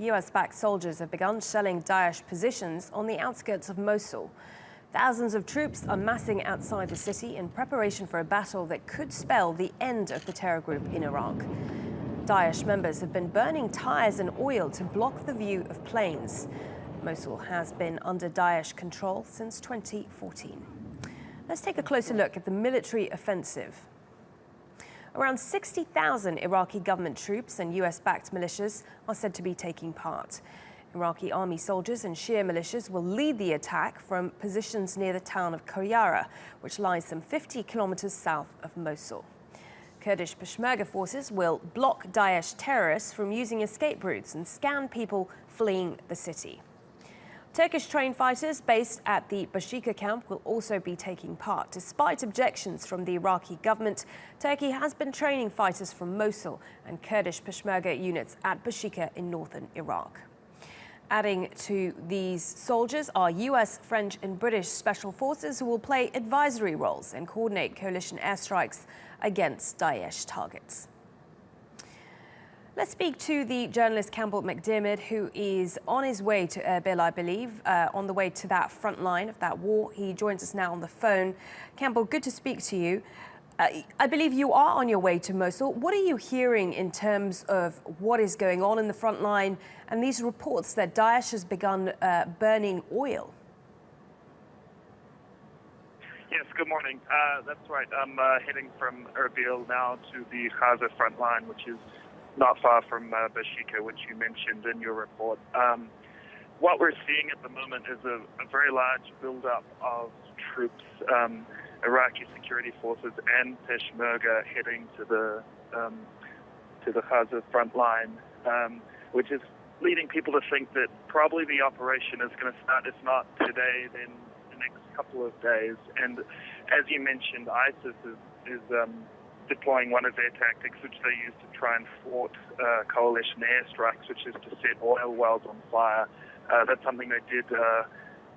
US-backed soldiers have begun shelling Daesh positions on the outskirts of Mosul. Thousands of troops are massing outside the city in preparation for a battle that could spell the end of the terror group in Iraq. Daesh members have been burning tires and oil to block the view of planes. Mosul has been under Daesh control since 2014. Let's take a closer look at the military offensive. Around 60,000 Iraqi government troops and US-backed militias are said to be taking part. Iraqi army soldiers and Shia militias will lead the attack from positions near the town of Qayyara, which lies some 50 kilometers south of Mosul. Kurdish Peshmerga forces will block Daesh terrorists from using escape routes and scan people fleeing the city. Turkish-trained fighters based at the Bashika camp will also be taking part. Despite objections from the Iraqi government, Turkey has been training fighters from Mosul and Kurdish Peshmerga units at Bashika in northern Iraq. Adding to these soldiers are US, French and British special forces who will play advisory roles and coordinate coalition airstrikes against Daesh targets. Let's speak to the journalist Campbell McDermott, who is on his way to Erbil, I believe, on the way to that front line of that war. He joins us now on the phone. Campbell, good to speak to you. I believe you are on your way to Mosul. What are you hearing in terms of what is going on in the front line and these reports that Daesh has begun burning oil? Yes, good morning. That's right. I'm heading from Erbil now to the Hada front line, which is not far from Bashika, which you mentioned in your report. What we're seeing at the moment is a very large build-up of troops, Iraqi security forces and Peshmerga heading to the Hada front line, which is leading people to think that probably the operation is going to start, if not today, then the next couple of days. And as you mentioned, ISIS is deploying one of their tactics, which they use to try and thwart coalition airstrikes, which is to set oil wells on fire. That's something they did a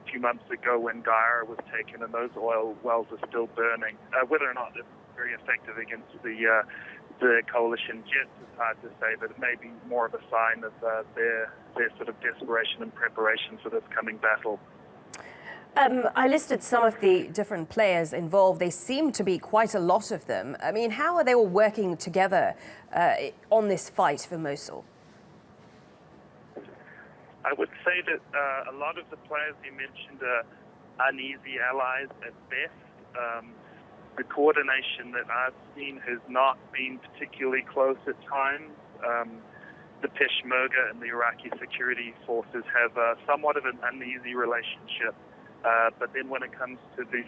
few months ago when Qayyara was taken, and those oil wells are still burning. Whether or not it's very effective against the coalition jets is hard to say, but it may be more of a sign of their sort of desperation and preparation for this coming battle. I listed some of the different players involved. They seem to be quite a lot of them. I mean, how are they all working together on this fight for Mosul? I would say that a lot of the players you mentioned are uneasy allies at best. The coordination that I've seen has not been particularly close at times. The Peshmerga and the Iraqi security forces have somewhat of an uneasy relationship. But then when it comes to the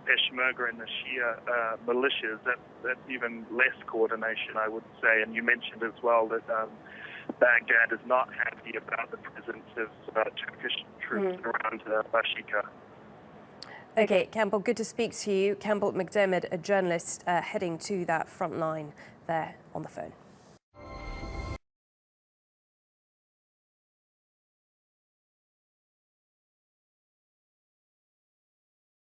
Peshmerga and the Shia militias, that's even less coordination, I would say. And you mentioned as well that Baghdad is not happy about the presence of Turkish troops around Bashika. Okay, Campbell, good to speak to you. Campbell McDermott, a journalist heading to that front line there on the phone.